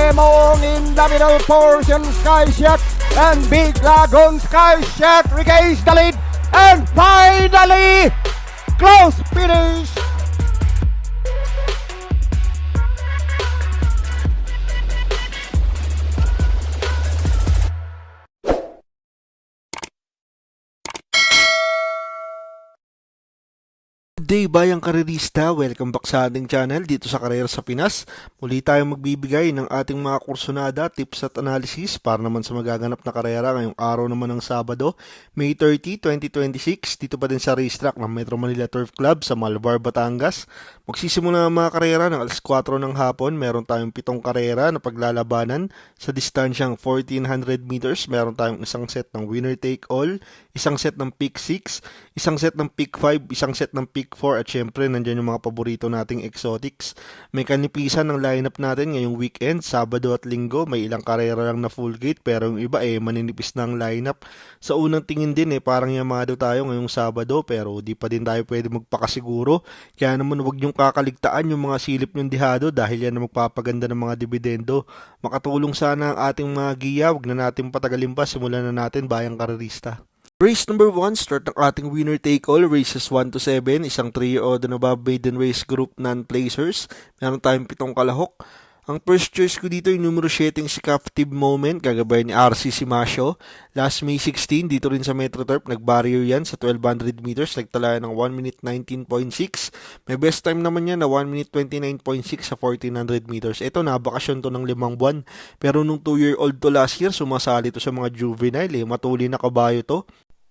Lemon in the middle portion, Skyshack and Big Lagoon. Skyshack regains the lead and finally close finish. Good day bayang karerista, welcome back sa ating channel dito sa Karera sa Pinas. Muli tayong magbibigay ng ating mga kursunada, tips at analysis para naman sa magaganap na karera ngayong araw naman ng Sabado, May 30, 2026 dito pa din sa racetrack ng Metro Manila Turf Club sa Malvar, Batangas. Magsisimula ang mga karera ng alas 4 ng hapon. Meron tayong 7 karera na paglalabanan sa distansyang 1400 meters. Meron tayong isang set ng winner take all, isang set ng pick 6, isang set ng pick 5, isang set ng pick 4 at syempre nandyan yung mga paborito nating exotics. May kanipisan ng lineup natin ngayong weekend, Sabado at Linggo. May ilang karera lang na full gate pero yung iba maninipis na ang lineup. Sa unang tingin din parang yamado tayo ngayong Sabado pero di pa din tayo pwede magpakasiguro. Kaya naman huwag yung kakaligtaan yung mga silip yung dihado dahil yan ang magpapaganda ng mga dividendo. Makatulong sana ang ating mga giya. Huwag na natin patagalin pa, simulan na natin bayang karerista. Race number 1, start ng ating winner take all, races 1 to 7, isang 3-year-old and above maiden race group non-placers. Meron tayong 7 kalahok. Ang first choice ko dito yung numero 7 si Captive Moment, gagabay ni RC Simasio. Last May 16, dito rin sa Metro Turf, nag-barrier yan sa 1200 meters, nagtala ng 1 minute 19.6. May best time naman yan na 1 minute 29.6 sa 1400 meters. Ito, nabakasyon to ng 5 buwan. Pero nung 2-year-old to last year, sumasali to sa mga juvenile. Matuli na kabayo to.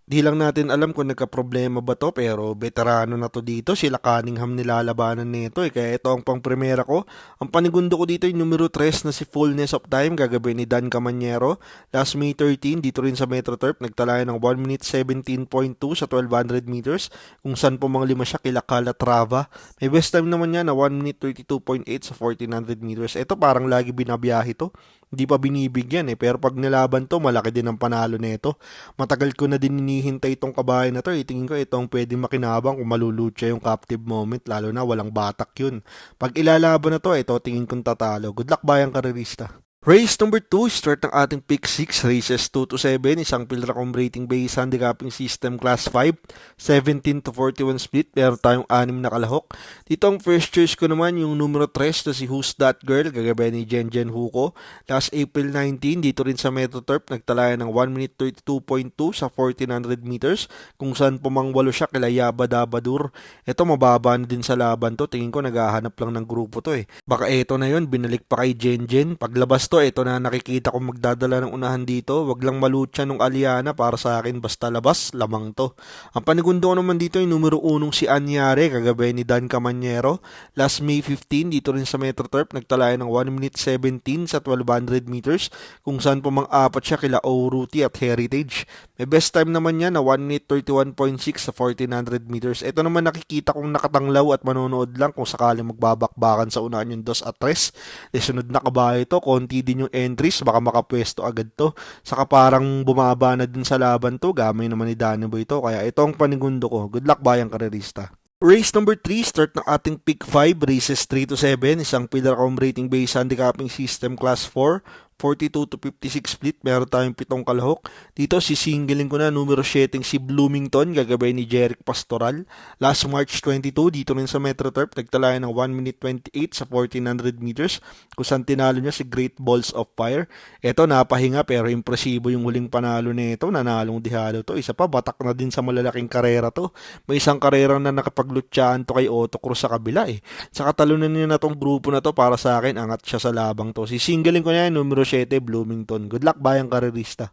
Di lang natin alam kung nagka-problema ba to pero veterano na to dito. Sila Cunningham nilalabanan nito kaya ito ang pang-primera ko. Ang panigundo ko dito yung numero 3 na si Fullness of Time, gagawin ni Dan Camanyero. Last May 13 dito rin sa Metro Turf, nagtala ng 1 minute 17.2 sa 1200 meters kung saan po mga lima siya kila Calatrava. May best time naman niya na 1 minute 32.8 sa 1400 meters. Ito parang lagi binabiyahe to. Hindi pa binibigyan pero pag nilaban to, malaki din ang panalo nito. Matagal ko na din hinihintay itong kabahay na to. Tingin ko itong pwedeng makinabang kung malulutya yung Captive Moment, lalo na walang batak yun. Pag ilalaban na to, ito tingin kong tatalo. Good luck bayang karerista. Race number 2, start ng ating pick 6, races 2 to 7, isang Pilracom rating based handicapping system class 5, 17 to 41 split, meron tayong 6 na kalahok. Dito ang first choice ko naman yung numero 3 na si Who's That Girl, gagabay ni Jen Huko. Last April 19, dito rin sa Metro Turf, nagtalaya ng 1 minute 32.2 sa 1400 meters, kung saan pumangwalo siya kila Yaba Dabadur. Ito mababa na din sa laban to, tingin ko naghahanap lang ng grupo to Baka ito na yun, binalik pa kay Jen. Paglabas to, ito na nakikita kong magdadala ng unahan dito. Wag lang malutya nung Aliana para sa akin, basta labas, lamang to. Ang panigundo ko naman dito yung numero 1 si Anyare, kagabay ni Dan Camanyero. Last May 15, dito rin sa Metro Turf, nagtalaya ng 1 minute 17 sa 1200 meters, kung saan pumang-apat siya kila Oruti at Heritage. May best time naman niya na 1 minute 31.6 sa 1400 meters. Ito naman nakikita kong nakatanglaw at manonood lang kung sakaling magbabakbakan sa unahan yung 2 at 3. Sunod na kabayo to, konti din yung entries, baka makapwesto agad to. Saka parang bumaba na din sa laban to, gamay naman ni Danny Boy to, kaya ito ang panigundo ko. Good luck bayang karerista. Race number 3, start ng ating pick 5, races 3 to 7, isang Pilracom rating based handicapping system class 4, 42 to 56 split, meron tayong 7 kalahok. Dito sisingilin ko na numero 7 si Bloomington, gagabay ni Jeric Pastoral. Last March 22, dito rin sa Metro Turf, nagtalaya ng 1 minute 28 sa 1400 meters, kung saan tinalo niya si Great Balls of Fire. Ito napahinga pero impresibo yung huling panalo nito, nanalong dihado to. Isa pa, batak na din sa malalaking karera to. May isang karera na nakapaglutsaan to kay Otto Cruz sa kabila Saka talunan niya na tong grupo na to, para sa akin angat siya sa labang to. Sisingilin ko na numero 7, Bloomington. Good luck bayang karerista.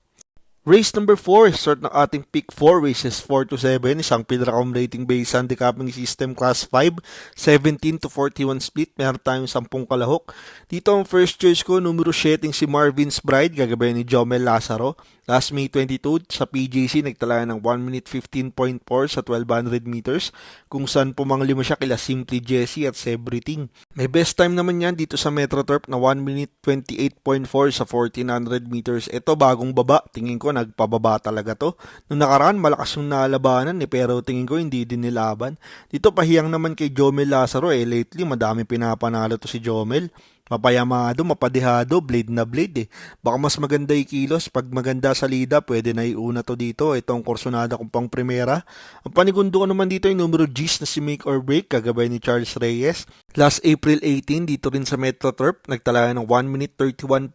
Race number 4, start ng ating pick 4, races 4 to 7, isang Pilracom rating based handicapping system class 5, 17 to 41 split, meron tayong 10 kalahok. Dito ang first choice ko, numero 7 si Marvin's Bride, gagabay ni Jomel Lazaro. Last May 22, sa PJC, nagtala ng 1 minute 15.4 sa 1200 meters, kung saan pumanglima siya kila Simply Jessie at Sebriting. May best time naman yan dito sa Metro Turf na 1 minute 28.4 sa 1400 meters. Ito bagong baba, tingin ko nagpababa talaga to. Nung nakaraan, malakas yung nalabanan pero tingin ko hindi din nilaban. Dito pahiyang naman kay Jomel Lazaro lately madami pinapanalo to si Jomel. Mapayamado, mapadihado, blade na blade eh. Baka mas maganda yung kilos. Pag maganda salida, pwede na iuna to dito. Ito ang kursonada kong pang primera. Ang panigundo ko naman dito yung numero G's na si Make or Break, kagabay ni Charles Reyes. Last April 18, dito rin sa Metro Turf, nagtala ng 1 minute 31.2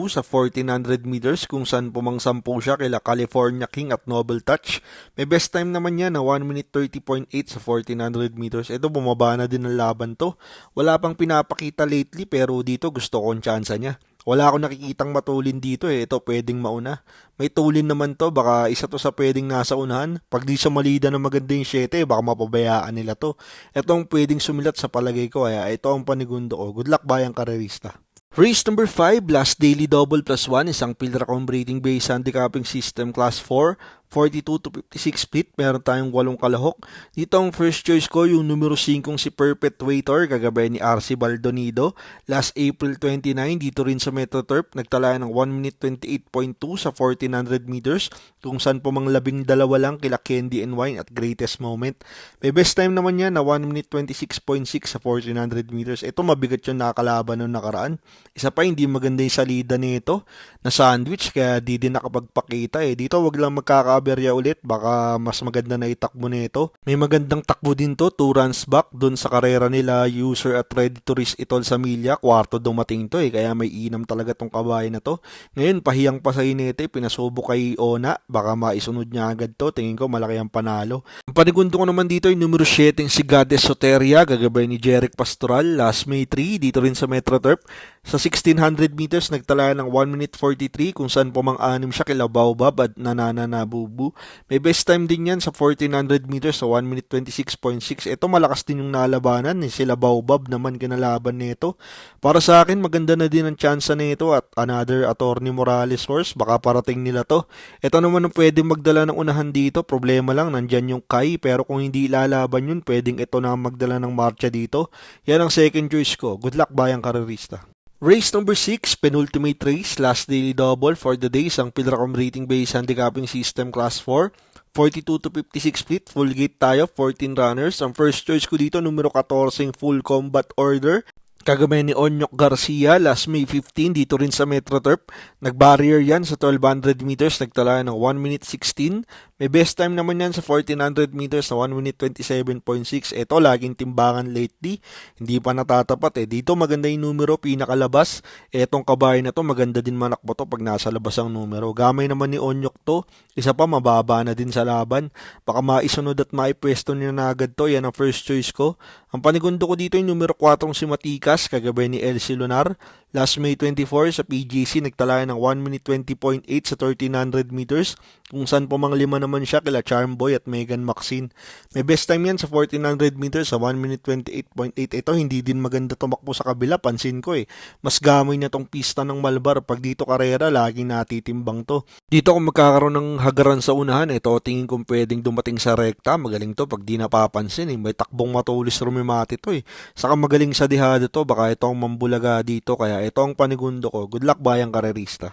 sa 1400 meters kung saan pumangsampo siya kila California King at Noble Touch. May best time naman niya na 1 minute 30.8 sa 1400 meters. Ito, bumaba na din ang laban to. Wala pang pinapakita lately pero dito gusto ko ang tsansa niya. Wala akong nakikitang matulin dito eh. Ito pwedeng mauna. May tulin naman to. Baka isa to sa pwedeng nasa unahan. Pag di sa malida na maganda yung 7, baka mapabayaan nila to. Ito ang pwedeng sumilat sa palagay ko. Kaya ito ang panigundo ko. Good luck bayang karerista. Race number 5, last daily double plus 1, isang Pilracom rating based handicapping system class 4, 42 to 56 split, meron tayong 8 kalahok. Dito ang first choice ko, yung numero 5 si Perpetuator, kagabay ni RC Baldonido. Last April 29, dito rin sa Metro Turf, nagtala ng 1 minute 28.2 sa 1400 meters, kung saan po mga 12 lang kila Candy and Wine at Greatest Moment. May best time naman yan na 1 minute 26.6 sa 1400 meters. Ito mabigat yung nakakalaban noong nakaraan. Isa pa, hindi maganda yung salida nito na sandwich, kaya di din nakapagpakita eh. Dito wag lang magkakaberya ulit, baka mas maganda na itakbo nito. May magandang takbo din to, 2 runs back dun sa karera nila User at Ready to Race Itol sa Milya. Kwarto dumating to eh, kaya may inam talaga tong kabayan na to. Ngayon pahiyang pa sa inete, pinasubo kay Ona, baka maisunod niya agad to. Tingin ko malaki ang panalo. Ang panigundo ko naman dito yung numero 7 si Goddess Soteria, gagabay ni Jeric Pastoral. Last May 3, dito rin sa Metro Turf. Sa 1600 meters, nagtala ng 1 minute 43 kung saan pumang-anim siya kila Baobab at Nanana Nabubu. May best time din yan sa 1400 meters sa 1 minute 26.6. Ito malakas din yung nalabanan. Sila Baobab naman kinalaban nito. Para sa akin, maganda na din ang tsansa nito at another Attorney Morales horse. Baka parating nila to. Ito naman ang pwede magdala ng unahan dito. Problema lang, nandyan yung Kai. Pero kung hindi lalaban yun, pwedeng ito na magdala ng marcha dito. Yan ang second choice ko. Good luck bayang karerista. Race number 6, penultimate race, last daily double for the day, isang Pilracom rating based handicapping system class 4, 42 to 56 split, full gate tayo, 14 runners. Ang first choice ko dito, numero 14, full combat order. Kagabay ni Onyok Garcia, last May 15, dito rin sa Metro Turf. Nag-barrier yan sa 1200 meters, nagtala ng 1 minute 16. May best time naman yan sa 1400 meters na 1 minute 27.6. Ito, laging timbangan lately. Hindi pa natatapat eh. Dito maganda yung numero, pinakalabas. Etong kabahay na to, maganda din manakbo to pag nasa labas ang numero. Gamay naman ni Onyok to. Isa pa, mababa na din sa laban. Baka maisunod at maipwesto niya na agad to. Yan ang first choice ko. Ang panigundo ko dito yung numero 4 si Matikas, kagabay ni Elsie Lunar. Last May 24 sa PGC, nagtala ng 1 minute 20.8 sa 1300 meters. Kung saan po mga 5 naman siya kila Charmboy at Megan Maxine. May best time yan sa 1400 meters sa 1 minute 28.8. Ito hindi din maganda tumakbo sa kabila, pansin ko eh. Mas gamoy na tong pista ng Malbar. Pag dito karera, laging natitimbang to. Dito kung magkakaroon ng hagaran sa unahan, ito tingin kong pwedeng dumating sa rekta. Magaling to pag di napapansin eh. May takbong matulis rumimati to eh. Saka magaling sa dihado to, baka ito ang mambulaga dito, kaya ito ang panigundo ko. Good luck bayang karerista.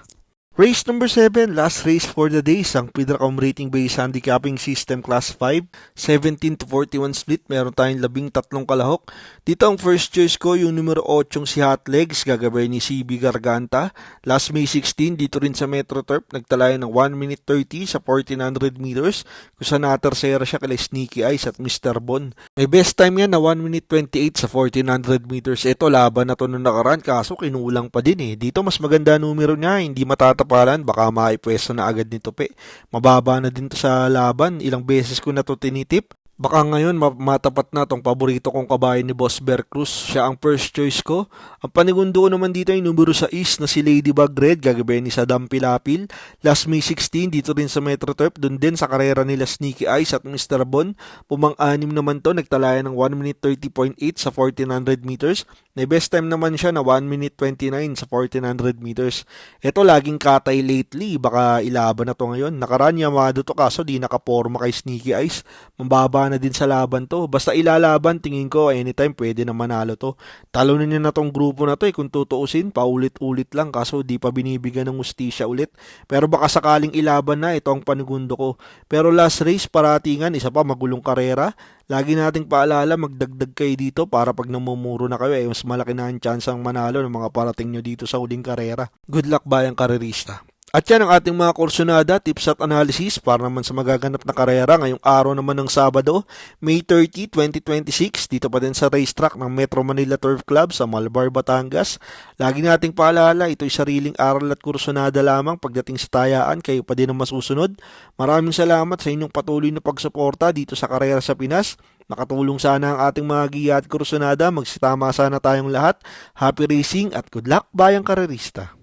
Race number 7, last race for the day, isang Pilracom rating based handicapping system class 5, 17 to 41 split, meron tayong 13 kalahok. Dito ang first choice ko, yung numero 8 si Hot Legs, gagabay ni CB Garganta. Last May 16, dito rin sa Metro Turf, nagtalayan ng 1 minute 30 sa 1400 meters, kung saan natersera siya kala Sneaky Eyes at Mr. Bon. May best time yan na 1 minute 28 sa 1400 meters. Ito, laban na to nung nakaraan, kaso kinulang pa din eh. Dito mas maganda numero niya, hindi matatapalan, baka maipwesto na agad nito pe. Mababa na din to sa laban, ilang beses ko na to tinitip. Baka ngayon matapat na tong paborito kong kabayan ni Boss Bear Cruz. Siya ang first choice ko. Ang panigundo ko naman dito ay numero 6 na si Ladybug Red, gagabay ni Sadam Pilapil. Last May 16, dito rin sa Metro Turf, dun din sa karera nila Sneaky Eyes at Mr. Bon. Pumang-anim naman to, nagtalayan ng 1 minute 30.8 sa 1400 meters. May best time naman siya na 1 minute 29 sa 1400 meters. Ito laging katay lately, baka ilaban na to ngayon. Nakaraan Yamado to kaso di nakaporma kay Sneaky Eyes. Mababa gana din sa laban to. Basta ilalaban, tingin ko anytime pwede na manalo to. Talunin niya na tong grupo na to kung tutuusin, paulit-ulit lang kaso di pa binibigyan ng ustisya ulit. Pero baka sakaling ilaban na, ito ang panigundo ko. Pero last race, paratingan, isa pa magulong karera. Lagi nating paalala, magdagdag kayo dito para pag namumuro na kayo, mas malaki na ang chance ang manalo ng mga parating nyo dito sa huling karera. Good luck bayang karerista. At yan ang ating mga kursunada, tips at analysis para naman sa magaganap na karera ngayong araw naman ng Sabado, May 30, 2026, dito pa din sa racetrack ng Metro Manila Turf Club sa Malbar, Batangas. Lagi nating paalala, ito'y sariling aral at kursunada lamang. Pagdating sa tayaan, kayo pa din ang masusunod. Maraming salamat sa inyong patuloy na pagsuporta dito sa Karera sa Pinas. Nakatulong sana ang ating mga giya at kursunada. Magsitama sana tayong lahat. Happy racing at good luck bayang karerista.